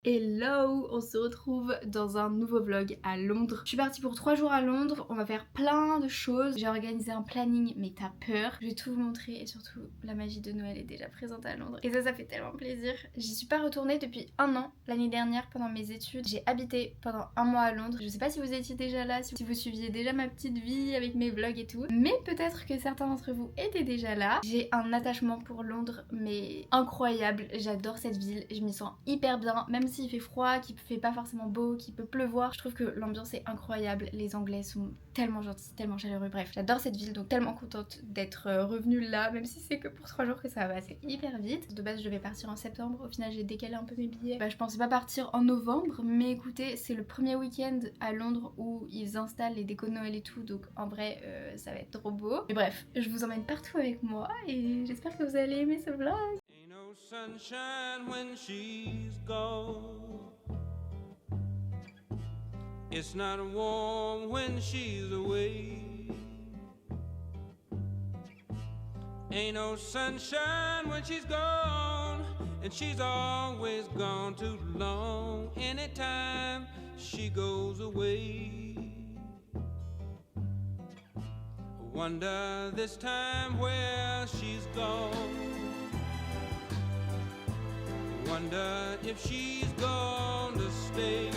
Hello, on se retrouve dans un nouveau vlog à Londres. Je suis partie pour 3 jours à Londres, on va faire plein de choses. J'ai organisé un planning mais t'as peur. Je vais tout vous montrer et surtout la magie de Noël est déjà présente à Londres. Et ça fait tellement plaisir. J'y suis pas retournée depuis un an. L'année dernière pendant mes études, j'ai habité pendant un mois à Londres. Je sais pas si vous étiez déjà là, si vous suiviez déjà ma petite vie avec mes vlogs et tout. Mais peut-être que certains d'entre vous étaient déjà là. J'ai un attachement pour Londres mais incroyable. J'adore cette ville, je m'y sens hyper bien. Même s'il fait froid, qu'il fait pas forcément beau, qu'il peut pleuvoir, je trouve que l'ambiance est incroyable. Les Anglais sont tellement gentils, tellement chaleureux. Bref, j'adore cette ville, donc tellement contente d'être revenue là, même si c'est que pour 3 jours que ça va passer hyper vite. De base, je devais partir en septembre. Au final, j'ai décalé un peu mes billets. Je pensais pas partir en novembre, mais écoutez, c'est le premier week-end à Londres où ils installent les décos de Noël et tout, donc en vrai, ça va être trop beau. Mais bref, je vous emmène partout avec moi et j'espère que vous allez aimer ce vlog. Sunshine when she's gone. It's not warm when she's away. Ain't no sunshine when she's gone, and she's always gone too long. Anytime she goes away, wonder this time where she's gone. Wonder if she's gonna stay.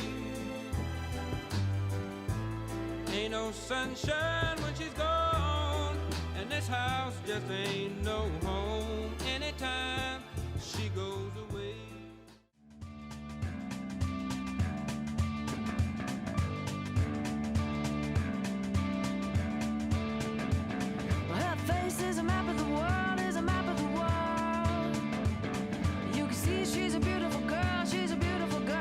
Ain't no sunshine when she's gone, and this house just ain't no home anytime she goes away. Well, her face is a map of the world, is a map of the world. You can see she's a beautiful girl, she's a beautiful girl.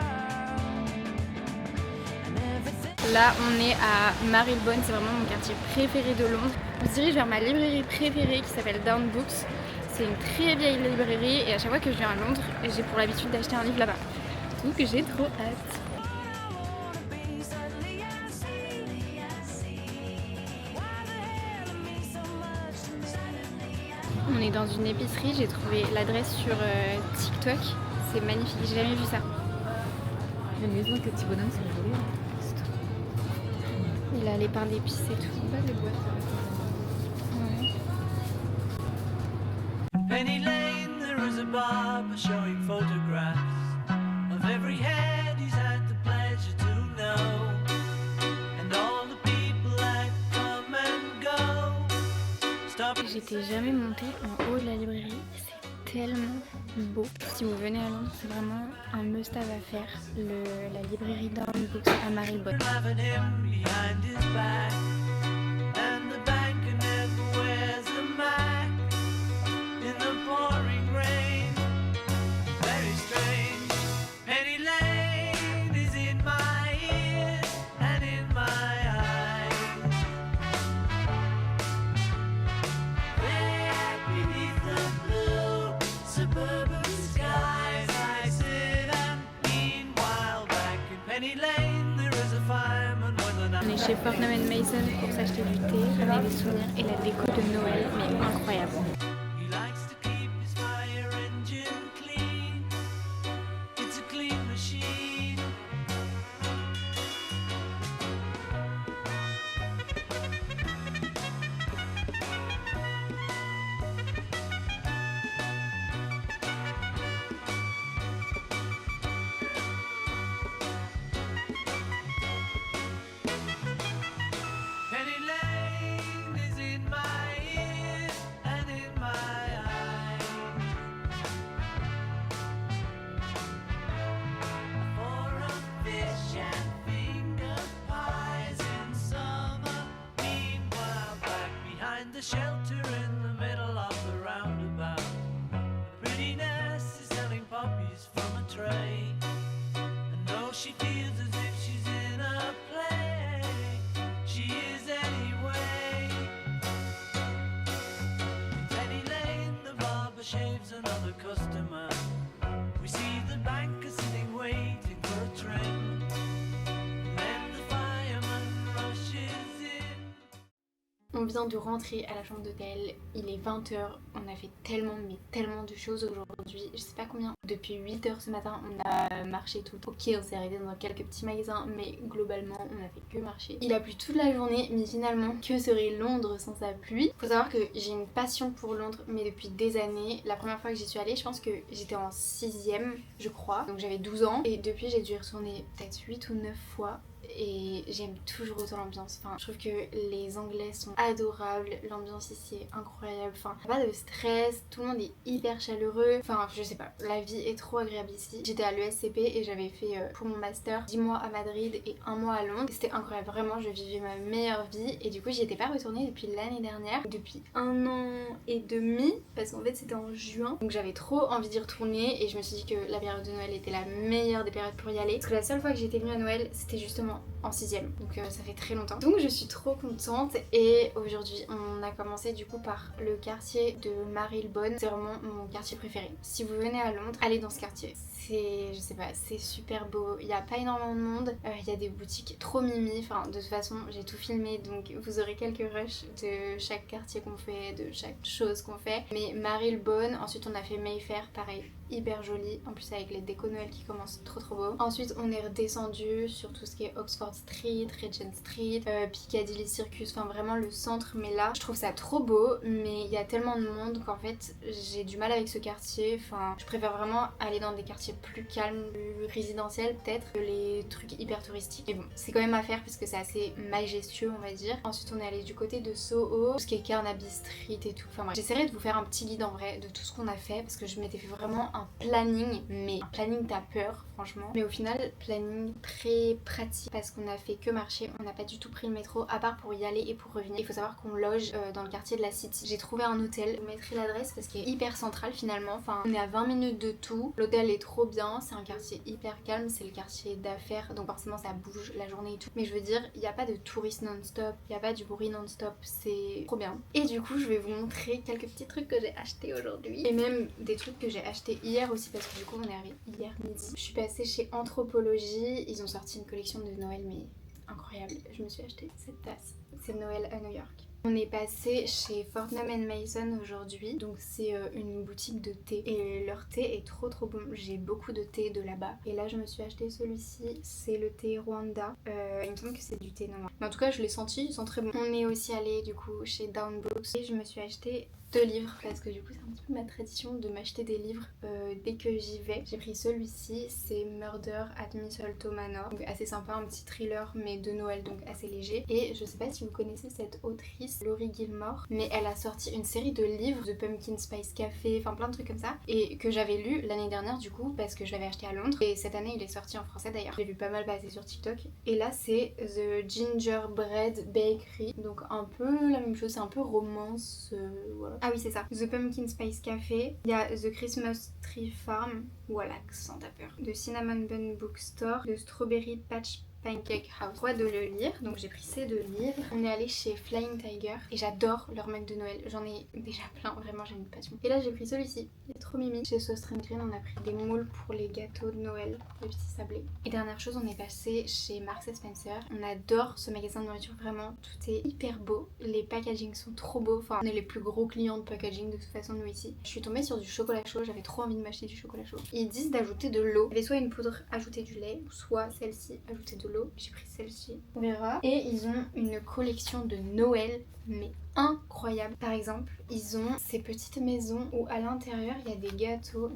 And everything. Là on est à Marylebone, c'est vraiment mon quartier préféré de Londres. On se dirige vers ma librairie préférée qui s'appelle Down Books. C'est une très vieille librairie et à chaque fois que je viens à Londres, j'ai pour l'habitude d'acheter un livre là-bas. Donc j'ai trop hâte. On est dans une épicerie, j'ai trouvé l'adresse sur TikTok. C'est magnifique, j'ai jamais vu ça. Les maisons avec les petits bonhommes sont jolies. Il a les pains d'épices et tout. Pas des boîtes. Ouais. Penny Lane, there is a barber showing photographs of every head he's had the pleasure to know, and all the people that come and go. Stop. J'étais jamais montée en haut de la librairie. C'est tellement beau. Si vous venez à Londres, c'est vraiment un must-have à faire. La librairie Down Books à Marylebone. Having him behind his back, and the banker never wears a Mac in the pouring rain. Very strange. Penny Lane is in my ears and in my eyes. There beneath the blue suburban skies, I sit and meanwhile back in Penny Lane there is a fireman with an On est chez Fortnum & Mason pour s'acheter du thé, ramener des souvenirs et la déco de Noël, mais incroyable. He likes to keep his fire engine clean. It's a clean machine. Penny Lane is in my ears and in my eyes. For a fish and finger pies in summer. Meanwhile, back behind the shelter in the middle of the roundabout, a pretty nurse is selling poppies from a tray. And though she feels as if she's in a play, she is anyway. Penny Lane, the barber shaves another customer. We see the banker sitting waiting for a train. Then the fireman rushes in. On vient de rentrer à la chambre d'hôtel, il est 20h, on a fait tellement mais tellement de choses aujourd'hui, je sais pas combien. Depuis 8h ce matin on a marché tout. Ok, on s'est arrêté dans quelques petits magasins mais globalement on a fait que marcher. Il a plu toute la journée mais finalement que serait Londres sans sa pluie? Faut savoir que j'ai une passion pour Londres mais depuis des années. La première fois que j'y suis allée je pense que j'étais en 6ème je crois, donc j'avais 12 ans et depuis j'ai dû y retourner peut-être 8 ou 9 fois. Et j'aime toujours autant l'ambiance. Enfin, je trouve que les Anglais sont adorables, l'ambiance ici est incroyable. Enfin, pas de stress, tout le monde est hyper chaleureux. Enfin, je sais pas, la vie est trop agréable ici. J'étais à l'ESCP et j'avais fait pour mon master 10 mois à Madrid et 1 mois à Londres. C'était incroyable, vraiment, je vivais ma meilleure vie. Et du coup, j'y étais pas retournée depuis l'année dernière, depuis 1 an et demi, parce qu'en fait c'était en juin. Donc j'avais trop envie d'y retourner et je me suis dit que la période de Noël était la meilleure des périodes pour y aller. Parce que la seule fois que j'étais venue à Noël, c'était justement en 6ème, donc ça fait très longtemps. Donc je suis trop contente et aujourd'hui on a commencé du coup par le quartier de Marylebone. C'est vraiment mon quartier préféré. Si vous venez à Londres, allez dans ce quartier. C'est, je sais pas, c'est super beau. Il n'y a pas énormément de monde. Il y a des boutiques trop mimi. Enfin, de toute façon, j'ai tout filmé donc vous aurez quelques rushs de chaque quartier qu'on fait, de chaque chose qu'on fait. Mais Marylebone, ensuite on a fait Mayfair, pareil, hyper joli. En plus avec les décos Noël qui commencent trop beau. Ensuite on est redescendu sur tout ce qui est Oxford Street, Regent Street, Piccadilly Circus, enfin vraiment le centre. Mais là, je trouve ça trop beau, mais il y a tellement de monde qu'en fait j'ai du mal avec ce quartier. Enfin, je préfère vraiment aller dans des quartiers plus calmes, plus résidentiels peut-être, que les trucs hyper touristiques. Mais bon, c'est quand même à faire parce que c'est assez majestueux on va dire. Ensuite on est allé du côté de Soho, tout ce qui est Carnaby Street et tout. Enfin bref, j'essaierai de vous faire un petit guide en vrai de tout ce qu'on a fait parce que je m'étais fait vraiment un planning, mais un planning t'as peur franchement. Mais au final, planning très pratique parce qu'on a fait que marcher, on n'a pas du tout pris le métro à part pour y aller et pour revenir. Il faut savoir qu'on loge dans le quartier de la City. J'ai trouvé un hôtel, je vous mettrai l'adresse parce qu'il est hyper central finalement. Enfin, on est à 20 minutes de tout. L'hôtel est trop bien, c'est un quartier hyper calme, c'est le quartier d'affaires donc forcément ça bouge la journée et tout. Mais je veux dire, il n'y a pas de touristes non-stop, il n'y a pas du bruit non-stop, c'est trop bien. Et du coup, je vais vous montrer quelques petits trucs que j'ai achetés aujourd'hui et même des trucs que j'ai achetés hier aussi parce que du coup on est arrivé hier midi. Je suis passée chez Anthropologie, ils ont sorti une collection de Noël mais incroyable. Je me suis acheté cette tasse, c'est Noël à New York. On est passé chez Fortnum & Mason aujourd'hui, donc c'est une boutique de thé et leur thé est trop bon. J'ai beaucoup de thé de là-bas et là je me suis acheté celui-ci, c'est le thé Rwanda. Il me semble que c'est du thé noir. Mais en tout cas je l'ai senti, il sent très bon. On est aussi allé du coup chez Down Books et je me suis acheté 2 livres parce que du coup c'est un petit peu ma tradition de m'acheter des livres dès que j'y vais. J'ai pris celui-ci, c'est Murder at Mistletoe Manor, donc assez sympa, un petit thriller mais de Noël donc assez léger. Et je sais pas si vous connaissez cette autrice Laurie Gilmore, mais elle a sorti une série de livres, The Pumpkin Spice Café, enfin plein de trucs comme ça, et que j'avais lu l'année dernière du coup parce que je l'avais acheté à Londres et cette année il est sorti en français d'ailleurs. J'ai vu pas mal passer sur TikTok et là c'est The Gingerbread Bakery, donc un peu la même chose, c'est un peu romance, voilà. Ah oui c'est ça, The Pumpkin Spice Café, il y a The Christmas Tree Farm, voilà, sans ta peur, The Cinnamon Bun Bookstore, The Strawberry Patch Pancake House. Droit de le lire, donc j'ai pris ces 2 livres. On est allé chez Flying Tiger et j'adore leur mug de Noël, j'en ai déjà plein, vraiment j'ai une passion. Et là j'ai pris celui-ci, il est trop mimi. Chez Sauce Green on a pris des moules pour les gâteaux de Noël, les petits sablés. Et dernière chose, on est passé chez Marks & Spencer. On adore ce magasin de nourriture, vraiment tout est hyper beau, les packagings sont trop beaux, enfin on est les plus gros clients de packaging de toute façon nous ici. Je suis tombée sur du chocolat chaud, j'avais trop envie de m'acheter du chocolat chaud. Ils disent d'ajouter de l'eau, il y avait soit une poudre ajouter du lait, soit celle-ci ajouter de l'eau. J'ai pris celle-ci, on verra. Et ils ont une collection de Noël mais incroyable. Par exemple, ils ont ces petites maisons où à l'intérieur il y a des gâteaux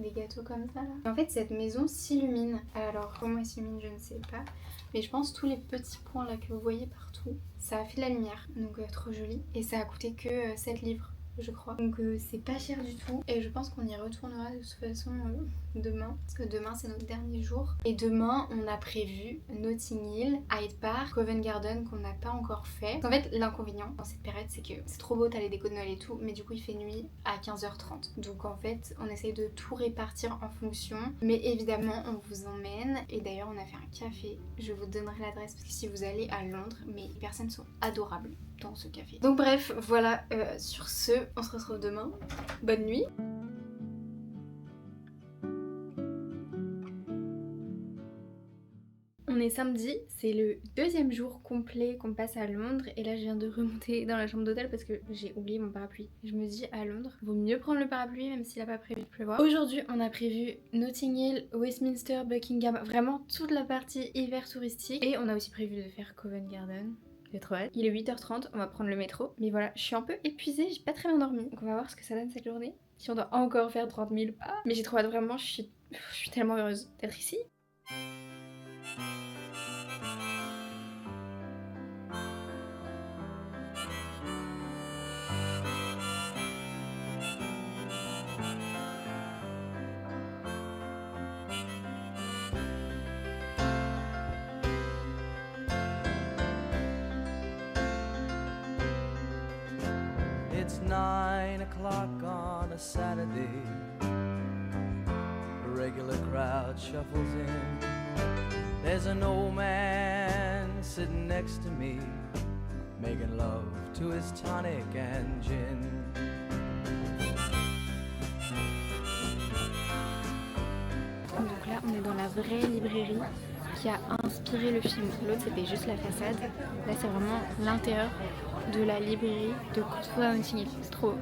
comme ça là. En fait cette maison s'illumine. Alors comment elle s'illumine je ne sais pas, mais je pense tous les petits points là que vous voyez partout, ça a fait de la lumière, donc trop joli. Et ça a coûté que 7 livres je crois, donc c'est pas cher du tout et je pense qu'on y retournera de toute façon demain parce que demain c'est notre dernier jour. Et demain on a prévu Notting Hill, Hyde Park, Covent Garden qu'on n'a pas encore fait. En fait l'inconvénient dans cette période c'est que c'est trop beau, t'as les décos de Noël et tout, mais du coup il fait nuit à 15h30, donc en fait on essaye de tout répartir en fonction, mais évidemment on vous emmène. Et d'ailleurs on a fait un café, je vous donnerai l'adresse parce que si vous allez à Londres, mais les personnes sont adorables dans ce café. Donc bref voilà, sur ce on se retrouve demain, bonne nuit. On est samedi, c'est le deuxième jour complet qu'on passe à Londres et là je viens de remonter dans la chambre d'hôtel parce que j'ai oublié mon parapluie. Je me dis à Londres, vaut mieux prendre le parapluie même s'il a pas prévu de pleuvoir. Aujourd'hui on a prévu Notting Hill, Westminster, Buckingham, vraiment toute la partie hiver touristique et on a aussi prévu de faire Covent Garden. J'ai trop hâte. Il est 8h30, on va prendre le métro. Mais voilà, je suis un peu épuisée, j'ai pas très bien dormi. Donc on va voir ce que ça donne cette journée. Si on doit encore faire 30 000 pas. Mais j'ai trop hâte, vraiment, je suis tellement heureuse d'être ici. It's 9 o'clock on a Saturday. A regular crowd shuffles in. There's an old man sitting next to me, making love to his tonic and gin. Donc là, on est dans la vraie librairie qui a inspiré le film. L'autre, c'était juste la façade. Là, c'est vraiment l'intérieur de la librairie de Notting Hill. C'est trop beau.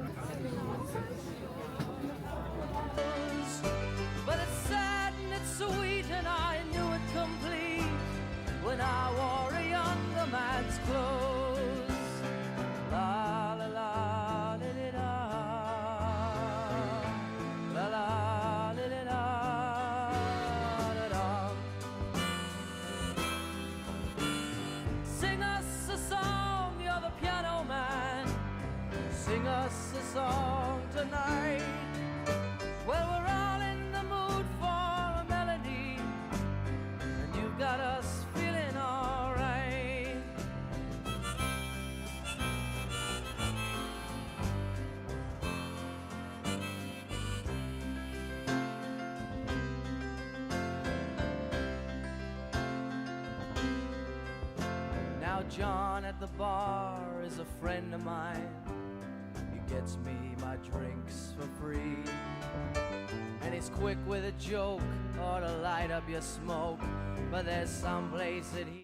But it's sad and it's sweet and I knew it complete when I wore a younger man's clothes. La la la da da da. La la da da da da. Sing us a song, you're the piano man. Sing us a song tonight. Well, we're all in the mood for a melody, and you've got us feeling alright. Now John at the bar is a friend of mine. He gets me my drinks for free, and he's quick with a joke or to light up your smoke. But there's some place that he...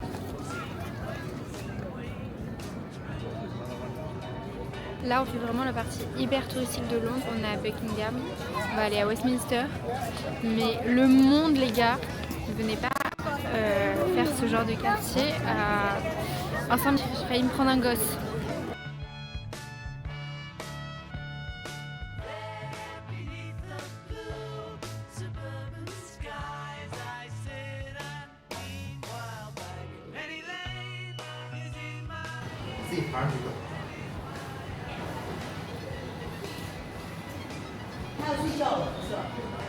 Là, on fait vraiment la partie hyper touristique de Londres. On est à Buckingham, on va aller à Westminster. Mais le monde, les gars, ne venez pas faire ce genre de quartier. Ensemble, j'ai failli me prendre un gosse.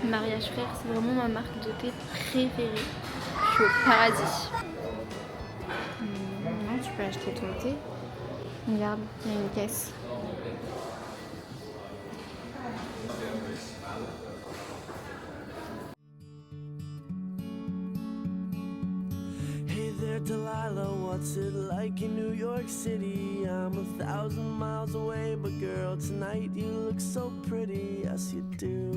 Mariage Frère, c'est vraiment ma marque de thé préférée. Je suis au paradis. Non, tu peux acheter ton thé. Regarde, il y a une caisse. Hey there, Delilah, what's it like in New York City? I'm 1,000 miles away, but girl, tonight you look so pretty, yes you do.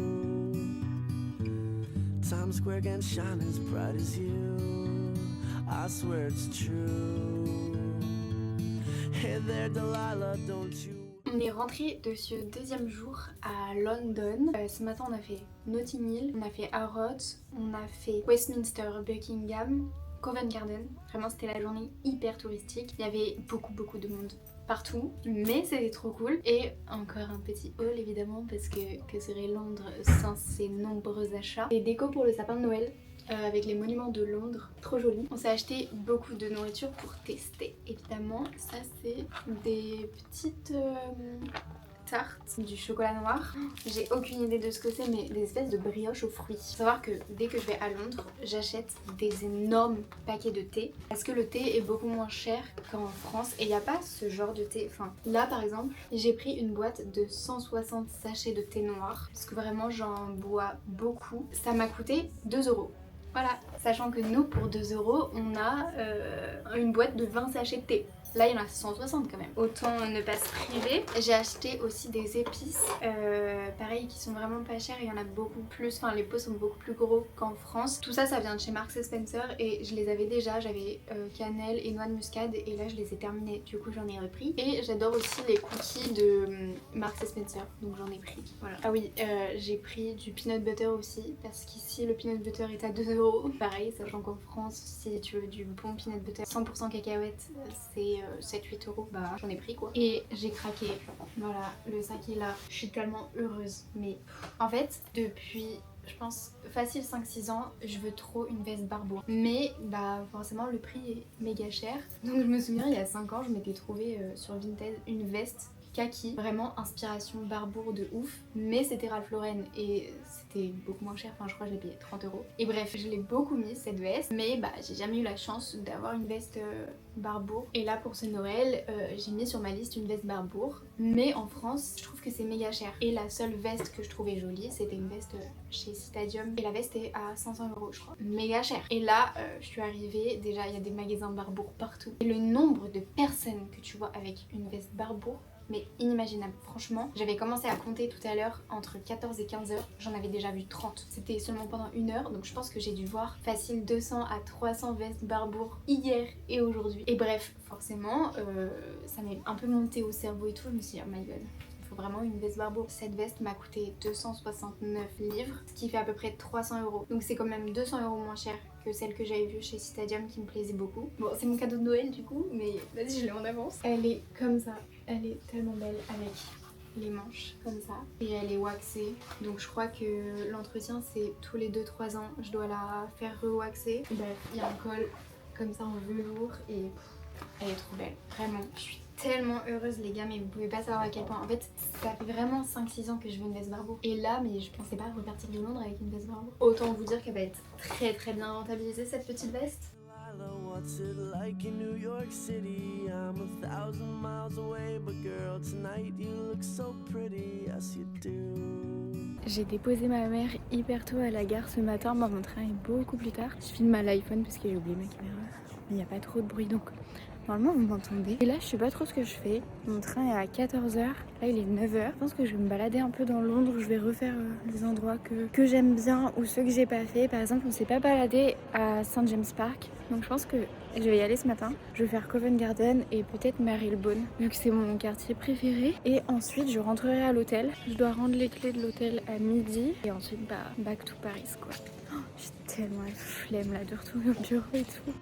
Times Square can shine as bright as you, I swear it's true. Hey there, Delilah, don't you... On est rentré de ce deuxième jour à London. Ce matin, on a fait Notting Hill, on a fait Harrods, on a fait Westminster, Buckingham, Covent Garden. Vraiment, c'était la journée hyper touristique. Il y avait beaucoup de monde partout, mais c'était trop cool. Et encore un petit haul évidemment, parce que serait Londres sans ses nombreux achats. Des décos pour le sapin de Noël. Avec les monuments de Londres, trop joli. On s'est acheté beaucoup de nourriture pour tester. Évidemment, ça c'est des petites tartes du chocolat noir. J'ai aucune idée de ce que c'est, mais des espèces de brioches aux fruits. Faut savoir que dès que je vais à Londres, j'achète des énormes paquets de thé parce que le thé est beaucoup moins cher qu'en France et il n'y a pas ce genre de thé. Enfin, là par exemple, j'ai pris une boîte de 160 sachets de thé noir parce que vraiment j'en bois beaucoup. Ça m'a coûté 2 €. Voilà, sachant que nous pour 2 €, on a une boîte de 20 sachets de thé. Là il y en a 160 quand même. Autant ne pas se priver. J'ai acheté aussi des épices, pareil qui sont vraiment pas chères. Il y en a beaucoup plus, enfin les pots sont beaucoup plus gros qu'en France. Tout ça, ça vient de chez Marks & Spencer et je les avais déjà. J'avais cannelle et noix de muscade et là je les ai terminés. Du coup j'en ai repris. Et j'adore aussi les cookies de Marks & Spencer, donc j'en ai pris. Voilà. Ah oui, j'ai pris du peanut butter aussi parce qu'ici le peanut butter est à 2 €. Pareil, sachant qu'en France, si tu veux du bon peanut butter 100% cacahuète, c'est 7-8 €. Bah j'en ai pris quoi. Et j'ai craqué. Voilà, le sac est là. Je suis tellement heureuse. Mais en fait, depuis je pense facile 5-6 ans, je veux trop une veste Barbour. Mais bah forcément le prix est méga cher. Donc je me souviens il y a 5 ans, je m'étais trouvé sur Vinted une veste kaki, vraiment inspiration Barbour de ouf, mais c'était Ralph Lauren et c'était beaucoup moins cher, enfin je crois que je l'ai payé 30 €. Et bref, je l'ai beaucoup mise cette veste, mais bah j'ai jamais eu la chance d'avoir une veste Barbour. Et là pour ce Noël, j'ai mis sur ma liste une veste Barbour, mais en France je trouve que c'est méga cher. Et la seule veste que je trouvais jolie, c'était une veste chez Citadium et la veste est à 500 € je crois, méga cher. Et là je suis arrivée, déjà il y a des magasins Barbour partout et le nombre de personnes que tu vois avec une veste Barbour, mais inimaginable, franchement. J'avais commencé à compter tout à l'heure entre 14 et 15 heures, j'en avais déjà vu 30. C'était seulement pendant 1 heure, donc je pense que j'ai dû voir facile 200 à 300 vestes Barbour hier et aujourd'hui. Et bref, forcément, ça m'est un peu monté au cerveau et tout, je me suis dit oh my god, il faut vraiment une veste Barbour. Cette veste m'a coûté 269 livres, ce qui fait à peu près 300 €. Donc c'est quand même 200 € moins cher que celle que j'avais vue chez Citadium qui me plaisait beaucoup. Bon, c'est mon cadeau de Noël du coup, mais vas-y, je l'ai en avance. Elle est comme ça, elle est tellement belle avec les manches comme ça et elle est waxée, donc je crois que l'entretien c'est tous les 2-3 ans, je dois la faire re-waxer. Bref, il y a un col comme ça en velours et elle est trop belle, vraiment. Je suis tellement heureuse les gars, mais vous pouvez pas savoir à quel point. En fait ça fait vraiment 5-6 ans que je veux une veste Barbour et là mais je pensais pas repartir de Londres avec une veste Barbour. Autant vous dire qu'elle va être très bien rentabilisée cette petite veste. What's it like in New York City? I'm 1,000 miles away, but girl, tonight you look so pretty, yes you do. J'ai déposé ma mère hyper tôt à la gare ce matin, mon train est beaucoup plus tard. Je filme à l'iPhone parce que j'ai oublié ma caméra, mais il n'y a pas trop de bruit donc normalement vous m'entendez. Et là je sais pas trop ce que je fais, mon train est à 14 h, là il est 9 h. Je pense que je vais me balader un peu dans Londres, je vais refaire les endroits que j'aime bien ou ceux que j'ai pas fait. Par exemple on s'est pas baladé à St James Park, donc je pense que je vais y aller ce matin. Je vais faire Covent Garden et peut-être Marylebone vu que c'est mon quartier préféré. Et ensuite je rentrerai à l'hôtel, je dois rendre les clés de l'hôtel à midi et ensuite bah back to Paris quoi. Oh, j'ai tellement la flemme là de retourner au bureau et tout.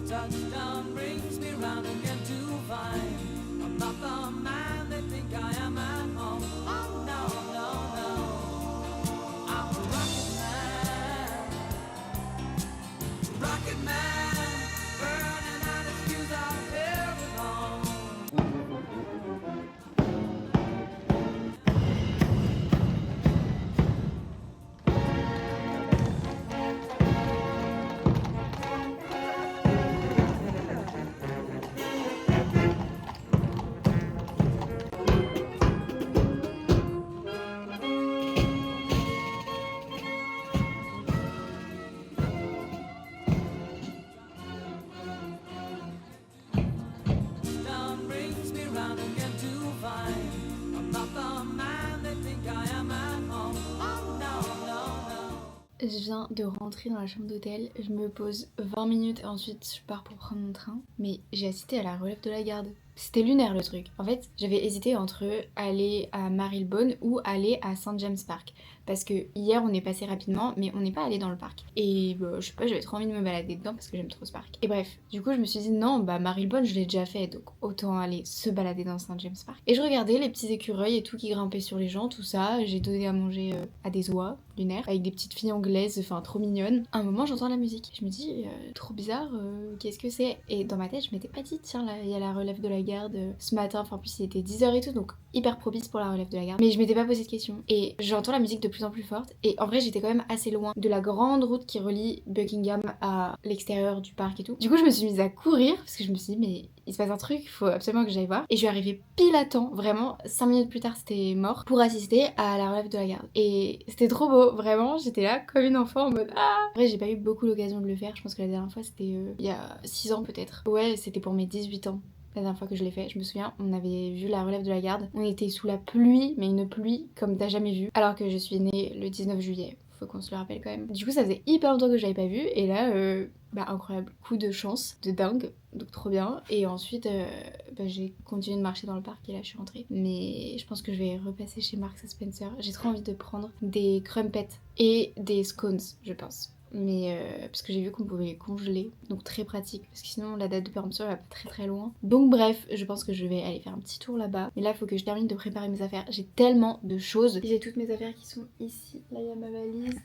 Touchdown brings me round again to find I'm not the man they think I am at home. Oh no, no, no, I'm a rocket man, burning out his fuse out here at home. Je viens de rentrer dans la chambre d'hôtel, je me pose 20 minutes et ensuite je pars pour prendre mon train. Mais j'ai assisté à la relève de la garde. C'était lunaire le truc. En fait, j'avais hésité entre aller à Marylebone ou aller à St James Park. Parce que hier on est passé rapidement, mais on n'est pas allé dans le parc. Et bah, je sais pas, j'avais trop envie de me balader dedans parce que j'aime trop ce parc. Et bref, du coup je me suis dit non, bah Marylebone je l'ai déjà fait, donc autant aller se balader dans St James Park. Et je regardais les petits écureuils et tout qui grimpaient sur les gens, tout ça. J'ai donné à manger à des oies lunaires avec des petites filles anglaises, enfin trop mignonnes. À un moment j'entends la musique. Je me dis trop bizarre, qu'est-ce que c'est? Et dans ma tête je m'étais pas dit tiens là il y a la relève de la garde. garde ce matin, enfin en plus il était 10h et tout, donc hyper propice pour la relève de la garde. Mais je m'étais pas posé de questions et j'entends la musique de plus en plus forte et en vrai j'étais quand même assez loin de la grande route qui relie Buckingham à l'extérieur du parc et tout. Du coup je me suis mise à courir parce que je me suis dit mais il se passe un truc, il faut absolument que j'aille voir. Et je suis arrivée pile à temps, vraiment 5 minutes plus tard c'était mort, pour assister à la relève de la garde. Et c'était trop beau, vraiment, j'étais là comme une enfant en mode ah. Après j'ai pas eu beaucoup l'occasion de le faire, je pense que la dernière fois c'était il y a 6 ans peut-être. Ouais, c'était pour mes 18 ans. La dernière fois que je l'ai fait, je me souviens, on avait vu la relève de la garde. On était sous la pluie, mais une pluie comme t'as jamais vu. Alors que je suis née le 19 juillet, faut qu'on se le rappelle quand même. Du coup, ça faisait hyper longtemps que je l'avais pas vu, et là, incroyable, coup de chance, de dingue, donc trop bien. Et ensuite, j'ai continué de marcher dans le parc et là je suis rentrée. Mais je pense que je vais repasser chez Marks & Spencer. J'ai trop envie de prendre des crumpets et des scones, je pense. Mais parce que j'ai vu qu'on pouvait les congeler, donc très pratique parce que sinon la date de péremption elle va pas très loin. Donc bref, je pense que je vais aller faire un petit tour là-bas. Mais là faut que je termine de préparer mes affaires, j'ai tellement de choses. J'ai toutes mes affaires qui sont ici. Là il y a ma valise,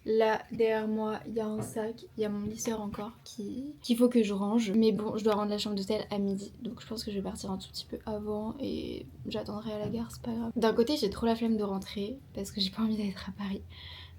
là derrière moi il y a un sac, il y a mon lisseur encore qu'il faut que je range. Mais bon, je dois rendre la chambre d'hôtel à midi, donc je pense que je vais partir un tout petit peu avant et j'attendrai à la gare, c'est pas grave. D'un côté j'ai trop la flemme de rentrer parce que j'ai pas envie d'être à Paris.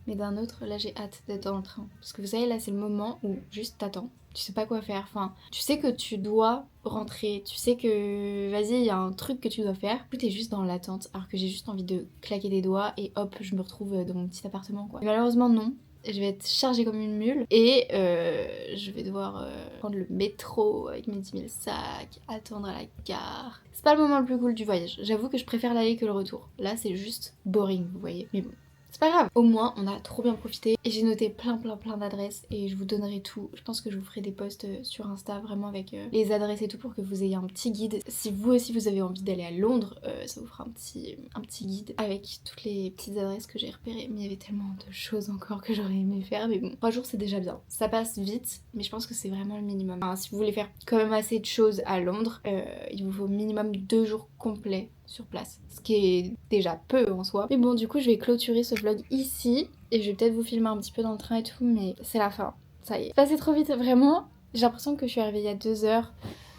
Mais d'un autre, là j'ai hâte d'être dans le train. Parce que vous savez, là c'est le moment où juste t'attends. Tu sais pas quoi faire. Enfin, tu sais que tu dois rentrer. Tu sais que, vas-y, il y a un truc que tu dois faire. Tout est juste dans l'attente. Alors que j'ai juste envie de claquer des doigts et hop, je me retrouve dans mon petit appartement quoi. Et malheureusement, non. Je vais être chargée comme une mule et je vais devoir prendre le métro avec mes 10 000 sacs, attendre à la gare. C'est pas le moment le plus cool du voyage. J'avoue que je préfère l'aller que le retour. Là, c'est juste boring, vous voyez. Mais bon. C'est pas grave, au moins on a trop bien profité et j'ai noté plein d'adresses et je vous donnerai tout. Je pense que je vous ferai des posts sur Insta vraiment avec les adresses et tout pour que vous ayez un petit guide. Si vous aussi vous avez envie d'aller à Londres, ça vous fera un petit guide avec toutes les petites adresses que j'ai repérées. Mais il y avait tellement de choses encore que j'aurais aimé faire, mais bon, 3 jours c'est déjà bien. Ça passe vite, mais je pense que c'est vraiment le minimum. Enfin, si vous voulez faire quand même assez de choses à Londres, il vous faut minimum 2 jours complets sur place, ce qui est déjà peu en soi. Mais bon, du coup je vais clôturer ce vlog ici et je vais peut-être vous filmer un petit peu dans le train et tout, mais c'est la fin, ça y est. C'est passé trop vite, vraiment. J'ai l'impression que je suis arrivée il y a 2 heures.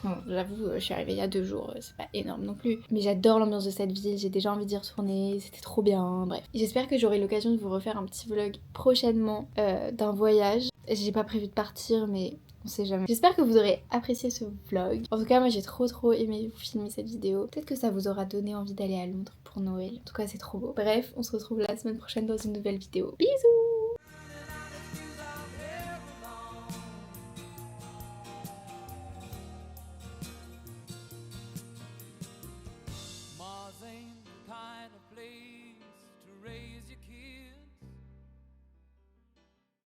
Bon, j'avoue, je suis arrivée il y a 2 jours, c'est pas énorme non plus. Mais j'adore l'ambiance de cette ville, j'ai déjà envie d'y retourner, c'était trop bien, bref. J'espère que j'aurai l'occasion de vous refaire un petit vlog prochainement d'un voyage. J'ai pas prévu de partir, mais on sait jamais. J'espère que vous aurez apprécié ce vlog. En tout cas, moi j'ai trop aimé vous filmer cette vidéo. Peut-être que ça vous aura donné envie d'aller à Londres pour Noël. En tout cas, c'est trop beau. Bref, on se retrouve la semaine prochaine dans une nouvelle vidéo. Bisous! Mars ain't the kind of place to raise